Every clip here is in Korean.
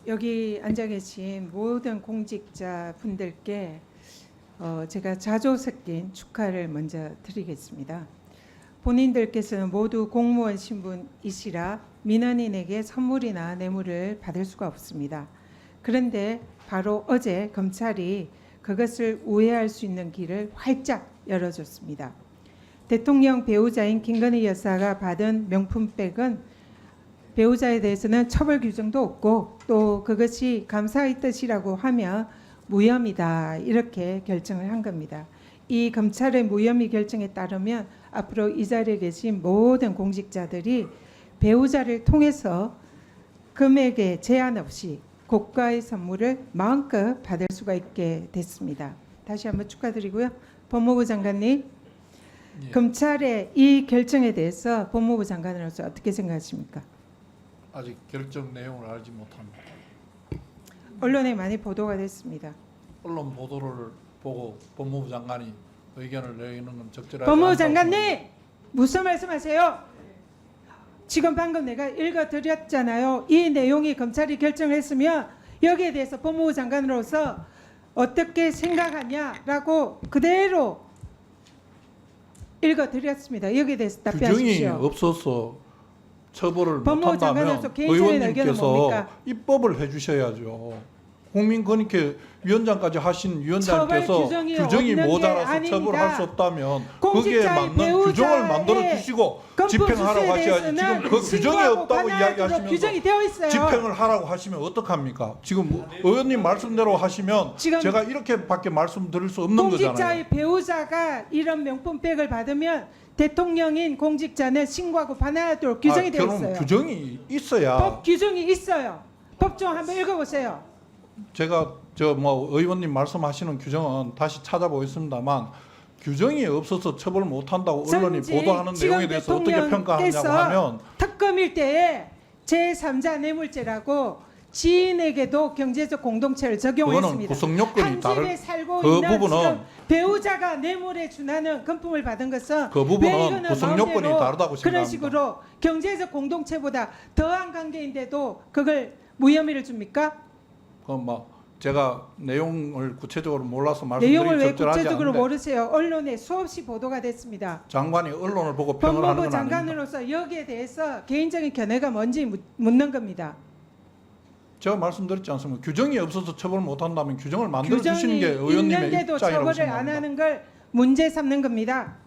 여기 앉아 계신 모든 공직자 분들께 제가 자조 섞인 축하를 먼저 드리겠습니다. 본인들께서는 모두 공무원 신분이시라 민원인에게 선물이나 뇌물을 받을 수가 없습니다. 그런데 바로 어제 검찰이 그것을 우회할 수 있는 길을 활짝 열어줬습니다. 대통령 배우자인 김건희 여사가 받은 명품백은 배우자에 대해서는 처벌 규정도 없고 또 그것이 감사의 뜻이라고 하면 무혐의다 이렇게 결정을 한 겁니다. 이 검찰의 무혐의 결정에 따르면 앞으로 이 자리에 계신 모든 공직자들이 배우자를 통해서 금액에 제한 없이 고가의 선물을 마음껏 받을 수가 있게 됐습니다. 다시 한번 축하드리고요. 법무부 장관님, 예. 검찰의 이 결정에 대해서 법무부 장관으로서 어떻게 생각하십니까? 아직 결정 내용을 알지 못합니다. 언론에 많이 보도가 됐습니다. 언론 보도를 보고 법무부 장관이 의견을 내리는 건 적절하지 법무부 않다고 장관님, 무슨 말씀하세요? 지금 방금 내가 읽어드렸잖아요. 이 내용이 검찰이 결정을 했으면 여기에 대해서 법무부 장관으로서 어떻게 생각하냐라고 그대로 읽어드렸습니다. 여기에 대해서 규정이 답변하십시오. 없어서 처벌을 법무부 못한다면 장관으로서 개인적인 의견은 의원님께서 뭡니까? 입법을 해주셔야죠. 국민권익위원장까지 하신 위원장께서 처벌 규정이 규정이 없는 게 모자라서 아닙니다. 처벌할 수 없다면 거기에 공직자의 맞는 규정을 만들어 배우자의 주시고 건법 집행하라고 수수에 하셔야지. 지금 대해서는 그 규정이 신고하고 없다고 관할하도록 이야기하시면서 규정이 되어 있어요. 집행을 하라고 하시면 어떡합니까? 지금 의원님 말씀대로 하시면 지금 제가 이렇게밖에 말씀드릴 수 없는 거잖아요. 공직자의 배우자가 이런 명품백을 받으면 대통령인 공직자는 신고하고 반환하도록 규정이 되어 그럼 있어요. 규정이 있어야 법 규정이 있어요. 법정 한번 읽어보세요. 제가 의원님 말씀하시는 규정은 다시 찾아보겠습니다만 규정이 없어서 처벌 못한다고 언론이 전직 보도하는 지금 내용에 대해서 어떻게 평가하냐고 대통령께서 하면 특검일 때에 제3자 뇌물죄라고 지인에게도 경제적 공동체를 그거는 적용했습니다. 구성 요건이 한 다른 집에 살고 그 있는 부분은 지금 배우자가 뇌물에 준하는 금품을 받은 것은 그 왜 부분은 이거는 구성 요건이 마음대로 다르다고 그런 생각합니다. 식으로 경제적 공동체보다 더한 관계인데도 그걸 무혐의를 줍니까? 제가 내용을 구체적으로 몰라서 내용을 말씀드리기 왜 적절하지 구체적으로 않은데 모르세요? 언론에 수없이 보도가 됐습니다. 장관이 언론을 보고 평을 하는 법무부 건 아닙니다. 장관으로서 여기에 대해서 개인적인 견해가 뭔지 묻는 겁니다. 제가 말씀드렸지 않습니까? 규정이 없어서 처벌 못한다면 규정을 만들어 주시는 규정이 게 의원님의 있는데도 입장이라고 처벌을 안 생각합니다. 하는 걸 문제 삼는 겁니다.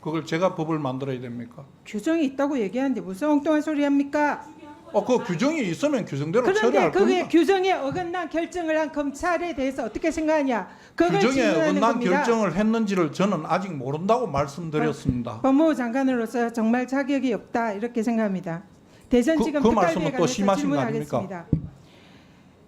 그걸 제가 법을 만들어야 됩니까? 규정이 있다고 얘기하는데 무슨 엉뚱한 소리 합니까? 그 규정이 있으면 규정대로 그런데 처리할 그게 겁니다. 규정에 어긋난 결정을 한 검찰에 대해서 어떻게 생각하냐? 그걸 규정에 질문하는 어긋난 겁니다. 결정을 했는지를 저는 아직 모른다고 말씀드렸습니다. 법무부 장관으로서 정말 자격이 없다 이렇게 생각합니다. 대전지검 그 특활비에 말씀은 또 관해서 심하신 거 아닙니까? 질문하겠습니다.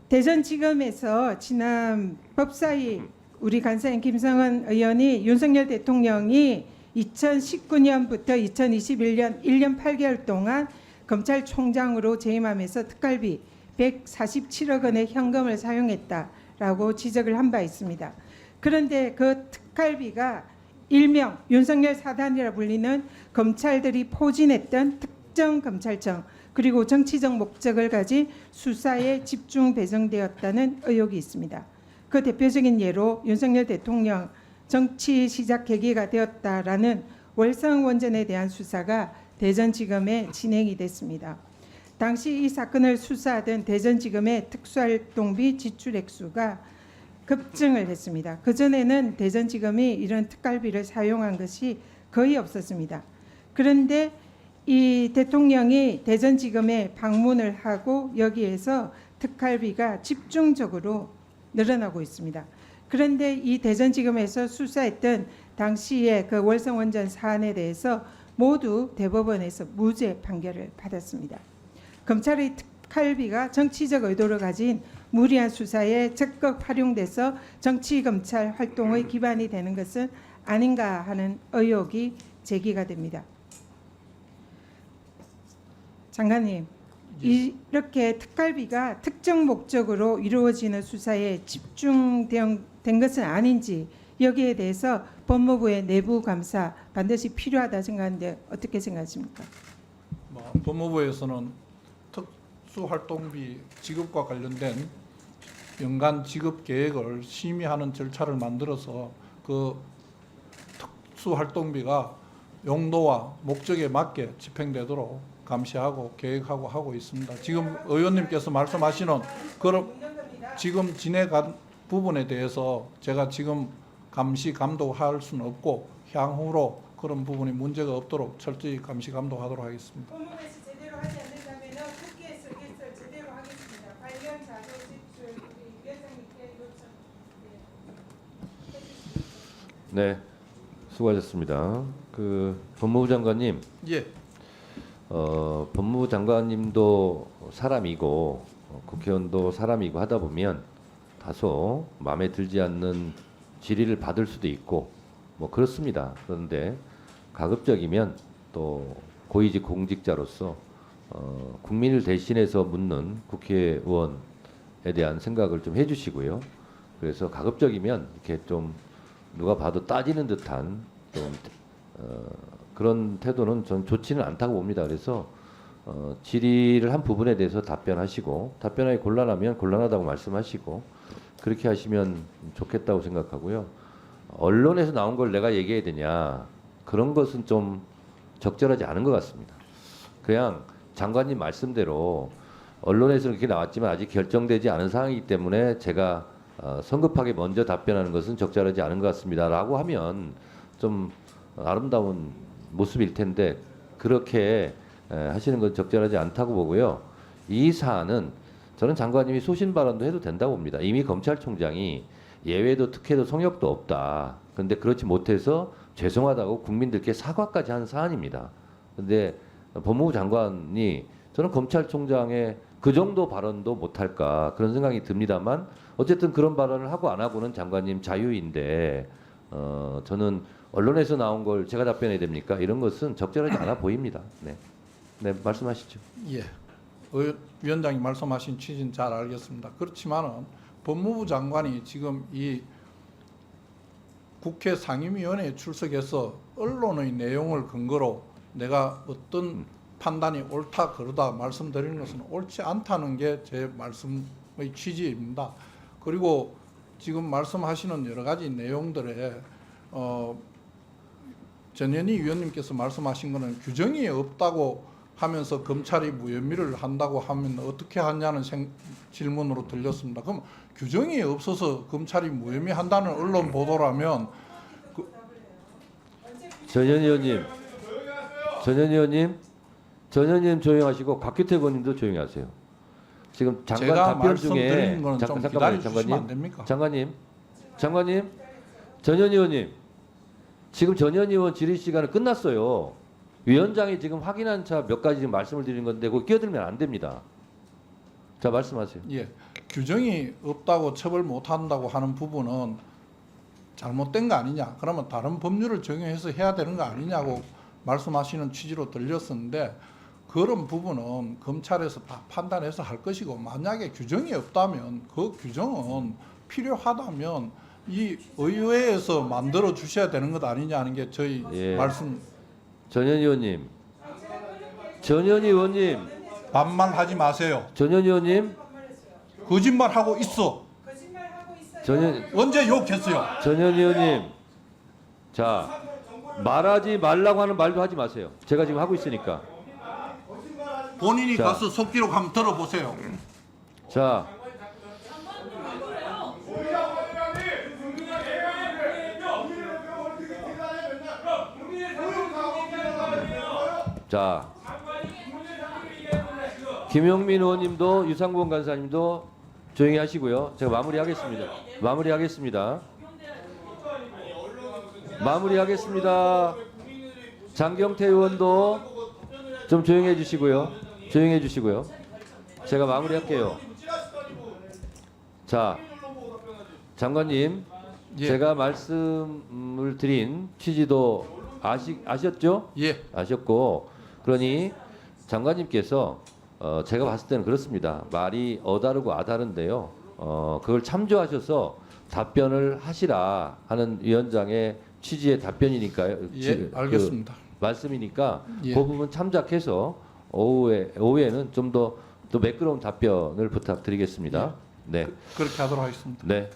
대전지검에서 지난 법사위 우리 간사인 김성은 의원이 윤석열 대통령이 2019년부터 2021년 1년 8개월 동안 검찰총장으로 재임하면서 특활비 147억 원의 현금을 사용했다라고 지적을 한 바 있습니다. 그런데 그 특활비가 일명 윤석열 사단이라 불리는 검찰들이 포진했던 특정 검찰청 그리고 정치적 목적을 가진 수사에 집중 배정되었다는 의혹이 있습니다. 그 대표적인 예로 윤석열 대통령 정치 시작 계기가 되었다라는 월성 원전에 대한 수사가 대전지검에 진행이 됐습니다. 당시 이 사건을 수사하던 대전지검의 특수활동비 지출 액수가 급증을 했습니다. 그전에는 대전지검이 이런 특활비를 사용한 것이 거의 없었습니다. 그런데 이 대통령이 대전지검에 방문을 하고 여기에서 특활비가 집중적으로 늘어나고 있습니다. 그런데 이 대전지검에서 수사했던 당시의 그 월성원전 사안에 대해서 모두 대법원에서 무죄 판결을 받았습니다. 검찰의 특활비가 정치적 의도를 가진 무리한 수사에 적극 활용돼서 정치검찰 활동의 기반이 되는 것은 아닌가 하는 의혹이 제기가 됩니다. 장관님, 이렇게 특활비가 특정 목적으로 이루어지는 수사에 집중된 것은 아닌지 여기에 대해서 법무부의 내부 감사 반드시 필요하다 생각하는데 어떻게 생각하십니까? 법무부에서는 특수활동비 지급과 관련된 연간 지급 계획을 심의하는 절차를 만들어서 그 특수활동비가 용도와 목적에 맞게 집행되도록 감시하고 계획하고 하고 있습니다. 지금 의원님께서 말씀하시는 그런 지금 진행한 부분에 대해서 제가 지금 감시 감독할 수는 없고 향후로 그런 부분이 문제가 없도록 철저히 감시 감독하도록 하겠습니다. 법무부에서 제대로 하지 않는다면 국회에서 개설 제대로 하겠습니다. 관련 자료 제출 우리 위원장님께 요청 해주시겠습니다. 네, 수고하셨습니다. 법무부 장관님, 예, 법무부 장관님도 사람이고 국회의원도 사람이고 하다 보면 다소 마음에 들지 않는 질의를 받을 수도 있고 뭐 그렇습니다. 그런데 가급적이면 또 고위직 공직자로서 국민을 대신해서 묻는 국회의원에 대한 생각을 좀 해주시고요. 그래서 가급적이면 이렇게 좀 누가 봐도 따지는 듯한 좀 그런 태도는 전 좋지는 않다고 봅니다. 그래서 질의를 한 부분에 대해서 답변하시고 답변하기 곤란하면 곤란하다고 말씀하시고 그렇게 하시면 좋겠다고 생각하고요. 언론에서 나온 걸 내가 얘기해야 되냐 그런 것은 좀 적절하지 않은 것 같습니다. 그냥 장관님 말씀대로 언론에서 그렇게 나왔지만 아직 결정되지 않은 사항이기 때문에 제가 성급하게 먼저 답변하는 것은 적절하지 않은 것 같습니다라고 하면 좀 아름다운 모습일 텐데 그렇게 하시는 건 적절하지 않다고 보고요. 이 사안은 저는 장관님이 소신 발언도 해도 된다고 봅니다. 이미 검찰총장이 예외도 특혜도 성역도 없다. 그런데 그렇지 못해서 죄송하다고 국민들께 사과까지 한 사안입니다. 그런데 법무부 장관이 저는 검찰총장의 그 정도 발언도 못할까 그런 생각이 듭니다만 어쨌든 그런 발언을 하고 안 하고는 장관님 자유인데 저는 언론에서 나온 걸 제가 답변해야 됩니까? 이런 것은 적절하지 않아 보입니다. 네, 네 말씀하시죠. 예. 위원장이 말씀하신 취지는 잘 알겠습니다. 그렇지만은 법무부 장관이 지금 이 국회 상임위원회에 출석해서 언론의 내용을 근거로 내가 어떤 판단이 옳다 그르다 말씀드리는 것은 옳지 않다는 게 제 말씀의 취지입니다. 그리고 지금 말씀하시는 여러 가지 내용들에 전현희 위원님께서 말씀하신 것은 규정이 없다고 하면서 검찰이 무혐의를 한다고 하면 어떻게 하냐는 질문으로 들렸습니다. 그럼 규정이 없어서 검찰이 무혐의 한다는 언론 보도라면 전현희 의원님 조용하시고 곽규태 의원님도 조용히 하세요. 지금 장관 제가 답변 중에 말씀드리는 거는 좀 잠깐만요, 기다려주시면 안 됩니까? 장관님, 전현희 의원님, 지금 전현희 의원 질의 시간은 끝났어요. 위원장이 지금 확인한 차 몇 가지 지금 말씀을 드리는 건데 그거 끼어들면 안 됩니다. 자 말씀하세요. 예, 규정이 없다고 처벌 못한다고 하는 부분은 잘못된 거 아니냐? 그러면 다른 법률을 적용해서 해야 되는 거 아니냐고 말씀하시는 취지로 들렸었는데 그런 부분은 검찰에서 다 판단해서 할 것이고 만약에 규정이 없다면 그 규정은 필요하다면 이 의회에서 만들어 주셔야 되는 것 아니냐는 게 저희 예. 말씀. 전현희 의원님, 반말하지 마세요. 전현희 의원님, 거짓말하고 있어. 언제 욕했어요? 전현희 의원님, 자 말하지 말라고 하는 말도 하지 마세요. 제가 지금 하고 있으니까. 본인이 자. 가서 속기록 한번 들어보세요. 자. 자, 김용민 의원님도 유상범 간사님도 조용히 하시고요. 제가 마무리하겠습니다. 장경태 의원도 좀 조용해 주시고요. 제가 마무리할게요. 자, 장관님, 예. 제가 말씀을 드린 취지도 아셨죠? 예. 아셨고, 그러니 장관님께서 제가 봤을 때는 그렇습니다. 말이 어다르고 아다른데요. 그걸 참조하셔서 답변을 하시라 하는 위원장의 취지의 답변이니까요. 예, 알겠습니다. 말씀이니까 예. 그 부분 참작해서 오후에는 좀 더 또 매끄러운 답변을 부탁드리겠습니다. 네. 그렇게 하도록 하겠습니다. 네.